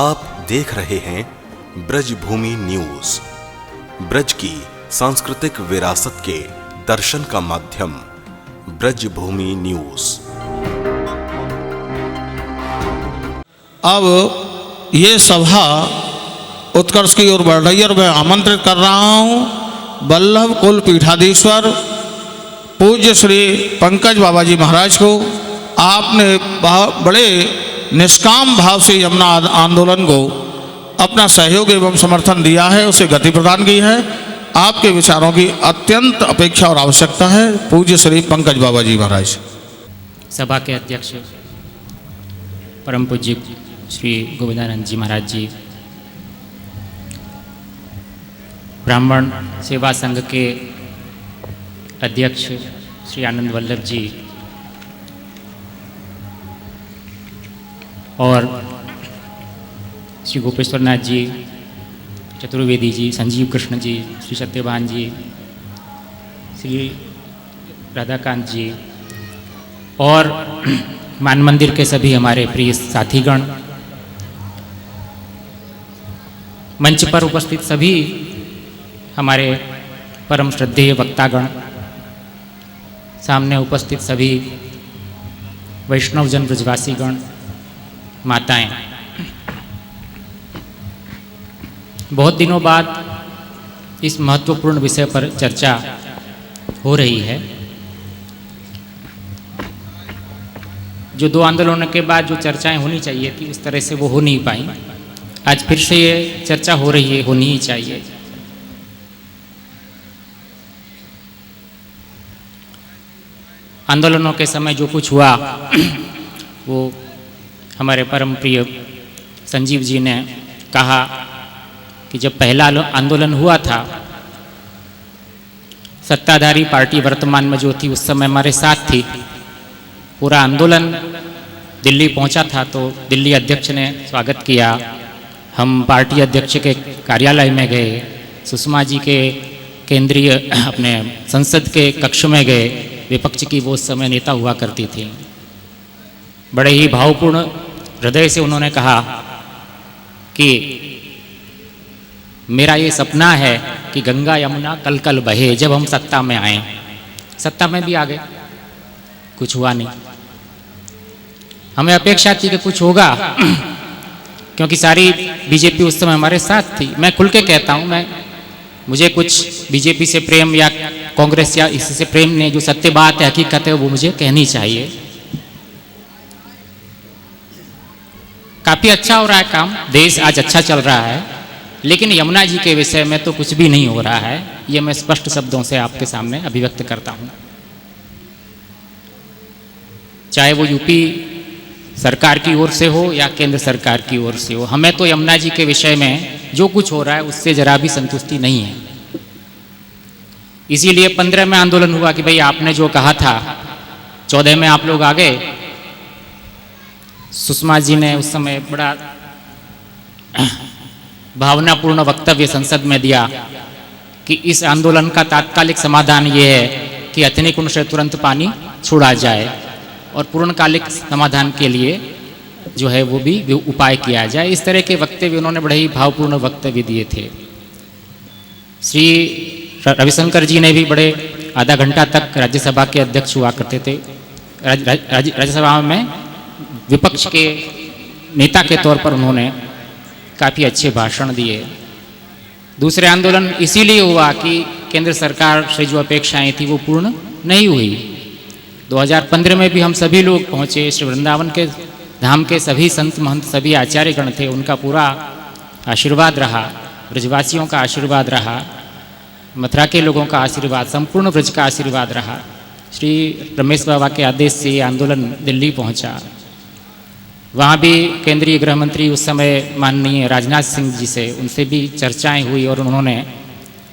आप देख रहे हैं ब्रजभूमि न्यूज, ब्रज की सांस्कृतिक विरासत के दर्शन का माध्यम ब्रजभूमि न्यूज। अब ये सभा उत्कर्ष की ओर बढ़ रही है और मैं आमंत्रित कर रहा हूँ वल्लभ कुल पीठाधीश्वर पूज्य श्री पंकज बाबा जी महाराज को। आपने बड़े निष्काम भाव से यमुना आंदोलन को अपना सहयोग एवं समर्थन दिया है, उसे गति प्रदान की है। आपके विचारों की अत्यंत अपेक्षा और आवश्यकता है। पूज्य श्री पंकज बाबा जी महाराज। सभा के अध्यक्ष परम पूज्य श्री गोविंदानंद जी महाराज जी, ब्राह्मण सेवा संघ के अध्यक्ष श्री आनंद वल्लभ जी और श्री गोपेश्वर नाथ जी, चतुर्वेदी जी, संजीव कृष्ण जी, श्री सत्यवान जी, श्री राधाकांत जी और मान मंदिर के सभी हमारे प्रिय साथीगण, मंच पर उपस्थित सभी हमारे परम श्रद्धेय वक्तागण, सामने उपस्थित सभी वैष्णवजन ब्रजवासीगण, माताएं, बहुत दिनों बाद इस महत्वपूर्ण विषय पर चर्चा हो रही है। जो दो आंदोलनों के बाद जो चर्चाएं होनी चाहिए थी उस तरह से वो हो नहीं पाई। आज फिर से ये चर्चा हो रही है, होनी ही चाहिए। आंदोलनों के समय जो कुछ हुआ वो हमारे परम प्रिय संजीव जी ने कहा कि जब पहला आंदोलन हुआ था, सत्ताधारी पार्टी वर्तमान में जो थी उस समय हमारे साथ थी। पूरा आंदोलन दिल्ली पहुंचा था तो दिल्ली अध्यक्ष ने स्वागत किया। हम पार्टी अध्यक्ष के कार्यालय में गए, सुषमा जी के केंद्रीय अपने संसद के कक्ष में गए। विपक्ष की वो उस समय नेता हुआ करती थी। बड़े ही भावपूर्ण हृदय से उन्होंने कहा कि मेरा ये सपना है कि गंगा यमुना कल कल बहे। जब हम सत्ता में आए, सत्ता में भी आ गए, कुछ हुआ नहीं। हमें अपेक्षा थी कि कुछ होगा क्योंकि सारी बीजेपी उस समय हमारे साथ थी। मैं खुल के कहता हूँ, मुझे कुछ बीजेपी से प्रेम या कांग्रेस या इससे प्रेम नहीं, जो सत्य बात है, हकीकत है, वो मुझे कहनी चाहिए। काफी अच्छा हो रहा है काम, देश आज अच्छा चल रहा है, लेकिन यमुना जी के विषय में तो कुछ भी नहीं हो रहा है। ये मैं स्पष्ट शब्दों से आपके सामने अभिव्यक्त करता हूं। चाहे वो यूपी सरकार की ओर से हो या केंद्र सरकार की ओर से हो, हमें तो यमुना जी के विषय में जो कुछ हो रहा है उससे जरा भी संतुष्टि नहीं है। इसीलिए 15 में आंदोलन हुआ कि भाई आपने जो कहा था, 14 में आप लोग आ गए। सुषमा जी ने उस समय बड़ा भावनापूर्ण वक्तव्य संसद में दिया कि इस आंदोलन का तात्कालिक समाधान ये है कि अथनी कुंड से तुरंत पानी छोड़ा जाए और पूर्णकालिक समाधान के लिए जो है वो भी उपाय किया जाए। इस तरह के वक्तव्य उन्होंने बड़े ही भावपूर्ण वक्तव्य दिए थे। श्री रविशंकर जी ने भी बड़े आधा घंटा तक राज्यसभा के अध्यक्ष हुआ करते थे। राज्यसभा में विपक्ष के नेता के तौर पर उन्होंने काफ़ी अच्छे भाषण दिए। दूसरे आंदोलन इसीलिए हुआ कि केंद्र सरकार से जो अपेक्षाएं थी वो पूर्ण नहीं हुई। 2015 में भी हम सभी लोग पहुँचे। श्री वृंदावन के धाम के सभी संत महंत, सभी आचार्यगण थे, उनका पूरा आशीर्वाद रहा, ब्रजवासियों का आशीर्वाद रहा, मथुरा के लोगों का आशीर्वाद, संपूर्ण ब्रज का आशीर्वाद रहा। श्री रमेश बाबा के आदेश से ये आंदोलन दिल्ली पहुंचा। वहाँ भी केंद्रीय गृह मंत्री उस समय माननीय राजनाथ सिंह जी से, उनसे भी चर्चाएं हुई और उन्होंने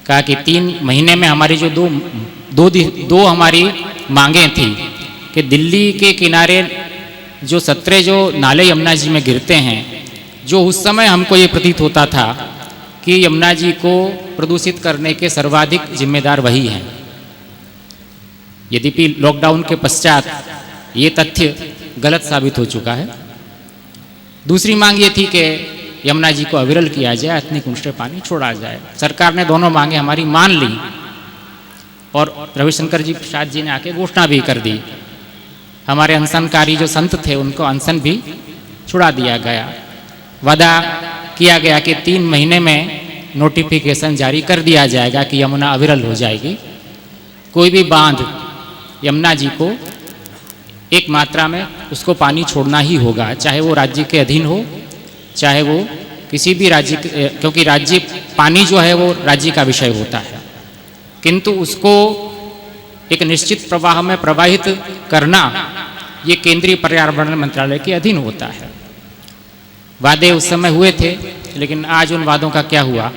कहा कि 3 महीने में हमारी जो दो हमारी मांगें थी कि दिल्ली के किनारे जो 17 जो नाले यमुना जी में गिरते हैं, जो उस समय हमको ये प्रतीत होता था कि यमुना जी को प्रदूषित करने के सर्वाधिक जिम्मेदार वही हैं। यद्यपि लॉकडाउन के पश्चात ये तथ्य गलत साबित हो चुका है। दूसरी मांग ये थी कि यमुना जी को अविरल किया जाए, अतनी कुंड से पानी छोड़ा जाए। सरकार ने दोनों मांगे हमारी मान ली और रविशंकर जी प्रसाद जी ने आके घोषणा भी कर दी। हमारे अनशनकारी जो संत थे उनको अनशन भी छुड़ा दिया गया। वादा किया गया कि 3 महीने में नोटिफिकेशन जारी कर दिया जाएगा कि यमुना अविरल हो जाएगी। कोई भी बांध यमुना जी को एक मात्रा में उसको पानी छोड़ना ही होगा, चाहे वो राज्य के अधीन हो, चाहे वो किसी भी राज्य, क्योंकि राज्य पानी जो है वो राज्य का विषय होता है, किंतु उसको एक निश्चित प्रवाह में प्रवाहित करना ये केंद्रीय पर्यावरण मंत्रालय के अधीन होता है। वादे उस समय हुए थे, लेकिन आज उन वादों का क्या हुआ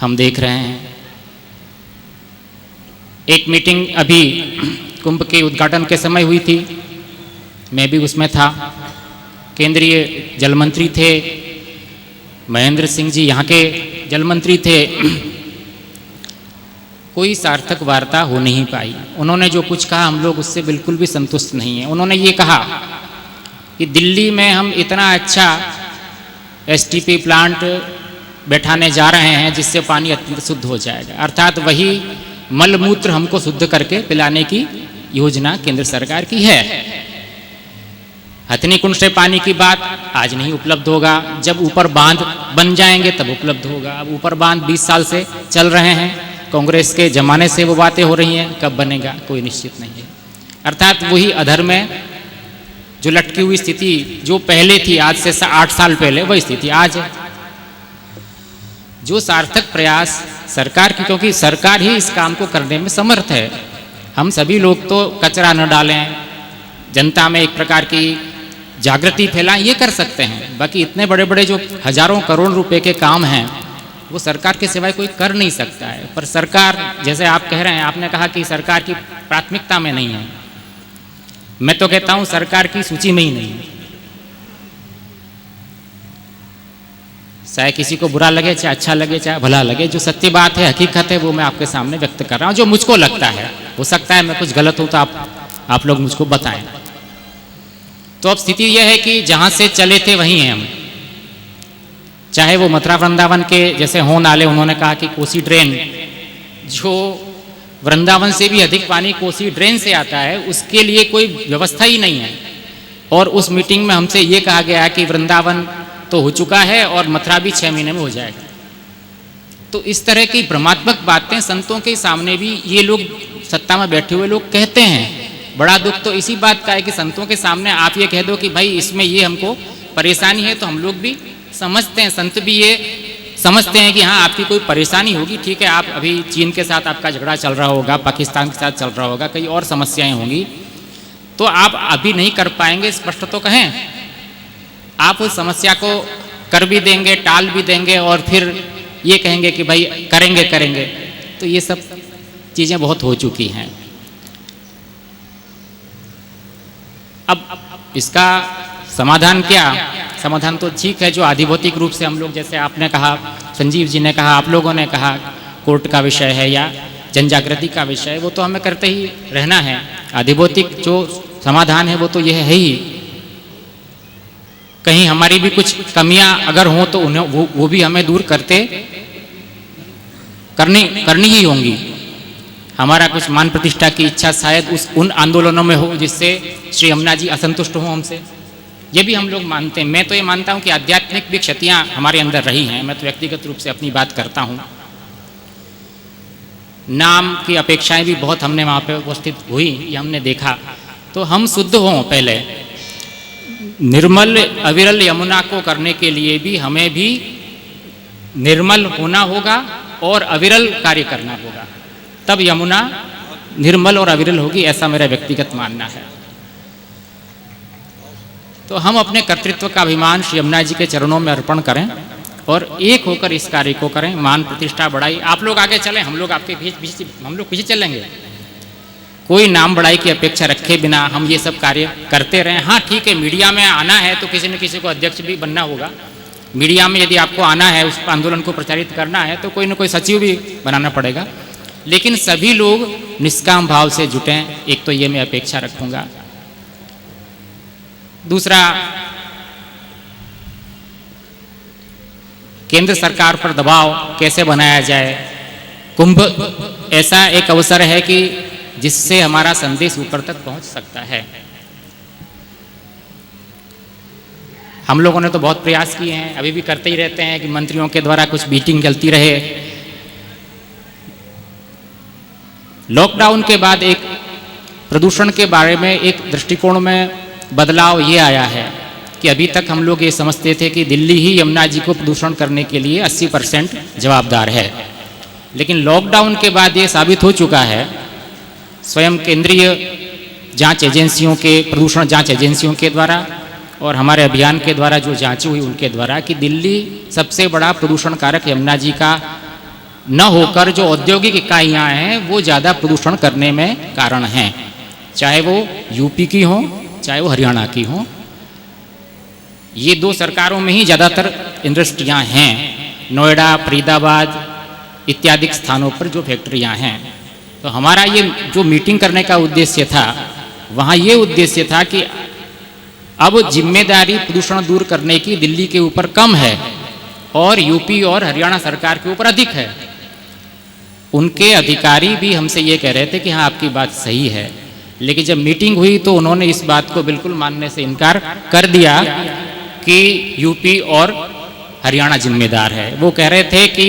हम देख रहे हैं। एक मीटिंग अभी कुंभ के उद्घाटन के समय हुई थी, मैं भी उसमें था। केंद्रीय जल मंत्री थे, महेंद्र सिंह जी यहाँ के जल मंत्री थे। कोई सार्थक वार्ता हो नहीं पाई। उन्होंने जो कुछ कहा हम लोग उससे बिल्कुल भी संतुष्ट नहीं हैं। उन्होंने ये कहा कि दिल्ली में हम इतना अच्छा एसटीपी प्लांट बैठाने जा रहे हैं जिससे पानी अत्यंत शुद्ध हो जाएगा, अर्थात वही मलमूत्र हमको शुद्ध करके पिलाने की योजना केंद्र सरकार की है। हथनी कुंड से पानी की बात आज नहीं उपलब्ध होगा, जब ऊपर बांध बन जाएंगे तब उपलब्ध होगा। अब ऊपर बांध 20 साल से चल रहे हैं, कांग्रेस के जमाने से वो बातें हो रही हैं, कब बनेगा कोई निश्चित नहीं है। अर्थात वही अधर में जो लटकी हुई स्थिति जो पहले थी, आज से 8 साल पहले, वही स्थिति आज है। जो सार्थक प्रयास सरकार की, क्योंकि सरकार ही इस काम को करने में समर्थ है। हम सभी लोग तो कचरा न डालें, जनता में एक प्रकार की जागृति फैलाएं, ये कर सकते हैं। बाकी इतने बड़े बड़े जो हजारों करोड़ रुपए के काम हैं वो सरकार के सिवाय कोई कर नहीं सकता है। पर सरकार, जैसे आप कह रहे हैं, आपने कहा कि सरकार की प्राथमिकता में नहीं है, मैं तो कहता हूं सरकार की सूची में ही नहीं है। चाहे किसी को बुरा लगे, चाहे अच्छा लगे, चाहे भला लगे, जो सत्य बात है, हकीकत है, वो मैं आपके सामने व्यक्त कर रहा हूं, जो मुझको लगता है। हो सकता है मैं कुछ गलत हूं तो आप लोग मुझको बताएं। तो अब स्थिति यह है कि जहां से चले थे वहीं हैं हम। चाहे वो मथुरा वृंदावन के जैसे हो नाले, उन्होंने कहा कि कोसी ड्रेन, जो वृंदावन से भी अधिक पानी कोसी ड्रेन से आता है, उसके लिए कोई व्यवस्था ही नहीं है। और उस मीटिंग में हमसे ये कहा गया कि वृंदावन तो हो चुका है और मथुरा भी 6 महीने में हो जाएगा। तो इस तरह की भ्रमात्मक बातें संतों के सामने भी ये लोग, सत्ता में बैठे हुए लोग, कहते हैं। बड़ा दुख तो इसी बात का है कि संतों के सामने आप ये कह दो कि भाई इसमें ये हमको परेशानी है, तो हम लोग भी समझते हैं, संत भी ये समझते हैं कि हाँ आपकी कोई परेशानी होगी, ठीक है, आप अभी चीन के साथ आपका झगड़ा चल रहा होगा, पाकिस्तान के साथ चल रहा होगा, कई और समस्याएं होंगी, तो आप अभी नहीं कर पाएंगे, स्पष्ट तो कहें। आप उस समस्या को कर भी देंगे, टाल भी देंगे, और फिर ये कहेंगे कि भाई करेंगे करेंगे। तो ये सब चीज़ें बहुत हो चुकी हैं। अब इसका समाधान क्या? समाधान तो ठीक है, जो आधिभौतिक रूप से हम लोग, जैसे आपने कहा, संजीव जी ने कहा, आप लोगों ने कहा, कोर्ट का विषय है या जनजागृति का विषय है, वो तो हमें करते ही रहना है। आधिभौतिक जो समाधान है वो तो यह है ही। कहीं हमारी भी कुछ कमियां अगर हों तो उन्हें वो भी हमें दूर करनी ही होंगी। हमारा कुछ मान प्रतिष्ठा की इच्छा शायद उन आंदोलनों में हो जिससे श्री यमुना जी असंतुष्ट हो हमसे, ये भी हम लोग मानते हैं। मैं तो ये मानता हूं कि आध्यात्मिक भी क्षतियां हमारे अंदर रही हैं। मैं तो व्यक्तिगत रूप से अपनी बात करता हूं। नाम की अपेक्षाएं भी बहुत हमने वहाँ पे उपस्थित हुई, ये हमने देखा। तो हम शुद्ध हों, पहले निर्मल अविरल यमुना को करने के लिए भी हमें भी निर्मल होना होगा और अविरल कार्य करना होगा, तब यमुना निर्मल और अविरल होगी, ऐसा मेरा व्यक्तिगत मानना है। तो हम अपने कर्तृत्व का अभिमान श्री यमुना जी के चरणों में अर्पण करें और एक होकर इस कार्य को करें। मान प्रतिष्ठा बढ़ाई, आप लोग आगे चलें, हम लोग आपके बीच हम लोग पीछे चलेंगे। कोई नाम बढ़ाई की अपेक्षा रखे बिना हम ये सब कार्य करते रहें। हाँ ठीक है, मीडिया में आना है तो किसी न किसी को अध्यक्ष भी बनना होगा। मीडिया में यदि आपको आना है, उस आंदोलन को प्रचारित करना है, तो कोई न कोई सचिव भी बनाना पड़ेगा। लेकिन सभी लोग निष्काम भाव से जुटें, एक तो ये मैं अपेक्षा रखूंगा। दूसरा, केंद्र सरकार पर दबाव कैसे बनाया जाए। कुंभ ऐसा एक अवसर है कि जिससे हमारा संदेश ऊपर तक पहुंच सकता है। हम लोगों ने तो बहुत प्रयास किए हैं, अभी भी करते ही रहते हैं कि मंत्रियों के द्वारा कुछ मीटिंग चलती रहे। लॉकडाउन के बाद एक प्रदूषण के बारे में एक दृष्टिकोण में बदलाव ये आया है कि अभी तक हम लोग ये समझते थे कि दिल्ली ही यमुना जी को प्रदूषण करने के लिए 80% जवाबदार है, लेकिन लॉकडाउन के बाद ये साबित हो चुका है स्वयं केंद्रीय जांच एजेंसियों के, प्रदूषण जांच एजेंसियों के द्वारा और हमारे अभियान के द्वारा जो जांच हुई उनके द्वारा कि दिल्ली सबसे बड़ा प्रदूषण कारक यमुना जी का न होकर जो औद्योगिक इकाइयाँ हैं वो ज़्यादा प्रदूषण करने में कारण हैं, चाहे वो यूपी की हों चाहे वो हरियाणा की हों। ये दो सरकारों में ही ज़्यादातर इंडस्ट्रियाँ हैं, नोएडा, फरीदाबाद इत्यादि स्थानों पर जो फैक्ट्रियाँ हैं। तो हमारा ये जो मीटिंग करने का उद्देश्य था, वहाँ ये उद्देश्य था कि अब जिम्मेदारी प्रदूषण दूर करने की दिल्ली के ऊपर कम है और यूपी और हरियाणा सरकार के ऊपर अधिक है। उनके अधिकारी भी हमसे ये कह रहे थे कि हाँ आपकी बात सही है, लेकिन जब मीटिंग हुई तो उन्होंने इस बात को बिल्कुल मानने से इनकार कर दिया कि यूपी और हरियाणा जिम्मेदार है। वो कह रहे थे कि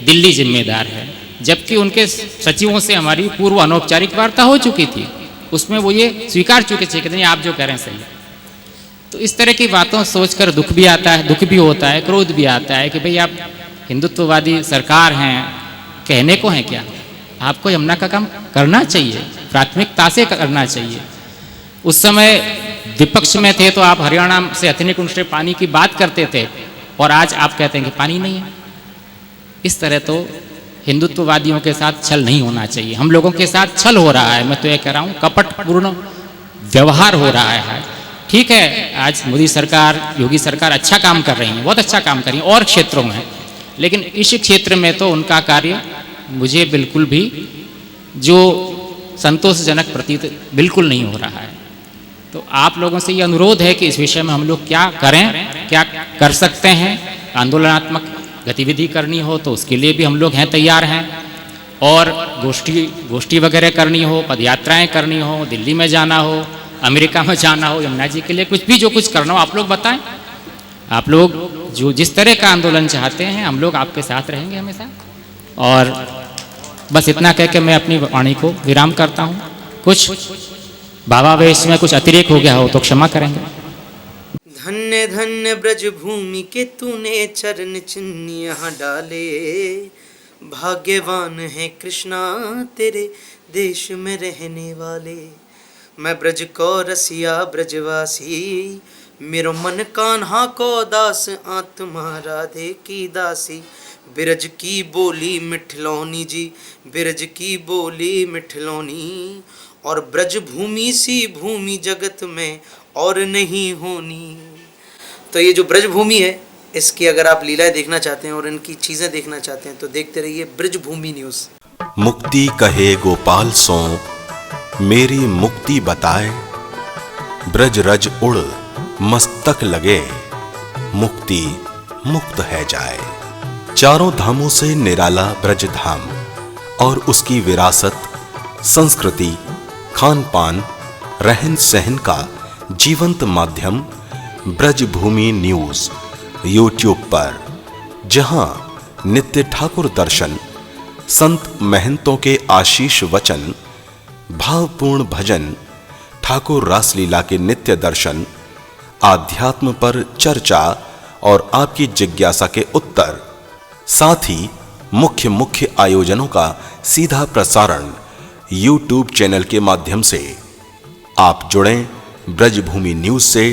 दिल्ली जिम्मेदार है, जबकि उनके सचिवों से हमारी पूर्व अनौपचारिक वार्ता हो चुकी थी, उसमें वो ये स्वीकार चुके थे कि नहीं आप जो कह रहे हैं सही है। तो इस तरह की बातों सोचकर दुख भी आता है, दुख भी होता है, क्रोध भी आता है कि भाई आप हिंदुत्ववादी सरकार हैं, कहने को है क्या, आपको यमुना का काम करना चाहिए, प्राथमिकता से करना चाहिए। उस समय विपक्ष में थे तो आप हरियाणा से हथिनी कुंड से पानी की बात करते थे और आज आप कहते हैं कि पानी नहीं है। इस तरह तो हिंदुत्ववादियों के साथ छल नहीं होना चाहिए। हम लोगों के साथ छल हो रहा है, मैं तो ये कह रहा हूँ कपटपूर्ण व्यवहार हो रहा है। ठीक है, आज मोदी सरकार, योगी सरकार अच्छा काम कर रही है, बहुत अच्छा काम कर रही है और क्षेत्रों में, लेकिन इस क्षेत्र में तो उनका कार्य मुझे बिल्कुल भी जो संतोषजनक प्रतीत बिल्कुल नहीं हो रहा है। तो आप लोगों से ये अनुरोध है कि इस विषय में हम लोग क्या करें, क्या कर सकते हैं। आंदोलनात्मक गतिविधि करनी हो तो उसके लिए भी हम लोग हैं, तैयार हैं, और गोष्ठी वगैरह करनी हो, पदयात्राएं करनी हो, दिल्ली में जाना हो, अमेरिका में जाना हो, यमुना जी के लिए कुछ भी जो कुछ करना हो आप लोग बताएं। आप लोग जो जिस तरह का आंदोलन चाहते हैं हम लोग आपके साथ रहेंगे हमेशा। और बस इतना कह के मैं अपनी वाणी को विराम करता हूँ। कुछ भावावेश में कुछ अतिरेक हो गया हो तो क्षमा करेंगे। धन्य धन्य ब्रज भूमि के तूने चरण चिन्ह यहाँ डाले, भाग्यवान है कृष्णा तेरे देश में रहने वाले। मैं ब्रज को रसिया ब्रजवासी, मेरो मन कान्हा को दास, आत्मा राधे की दासी। बिरज की बोली मिठलौनी जी, बिरज की बोली मिठलौनी, और ब्रज भूमि सी भूमि जगत में और नहीं होनी। तो ये जो ब्रज भूमि है, इसकी अगर आप लीलाएं देखना चाहते हैं और इनकी चीज़ें देखना चाहते हैं तो देखते रहिए ब्रज भूमि न्यूज़। मुक्ति कहे गोपाल सो मेरी मुक्ति बताए, ब्रज रज उड़ मस्तक लगे, मुक्ति मुक्त है जाए। चारों धामों से निराला ब्रज धाम और उसकी विरासत, संस्कृति, खान पान, रहन सहन का जीवंत माध्यम ब्रज भूमि न्यूज़ यूट्यूब पर, जहां नित्य ठाकुर दर्शन, संत महंतों के आशीष वचन, भावपूर्ण भजन, ठाकुर रासलीला के नित्य दर्शन, आध्यात्म पर चर्चा और आपकी जिज्ञासा के उत्तर, साथ ही मुख्य आयोजनों का सीधा प्रसारण यूट्यूब चैनल के माध्यम से। आप जुड़ें ब्रजभूमि न्यूज़ से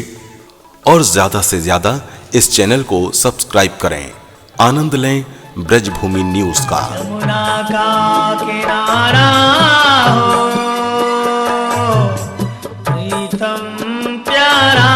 और ज़्यादा से ज़्यादा इस चैनल को सब्सक्राइब करें। आनंद लें ब्रजभूमि न्यूज़ का। यमुना का किनारा हो, प्रीतम प्यारा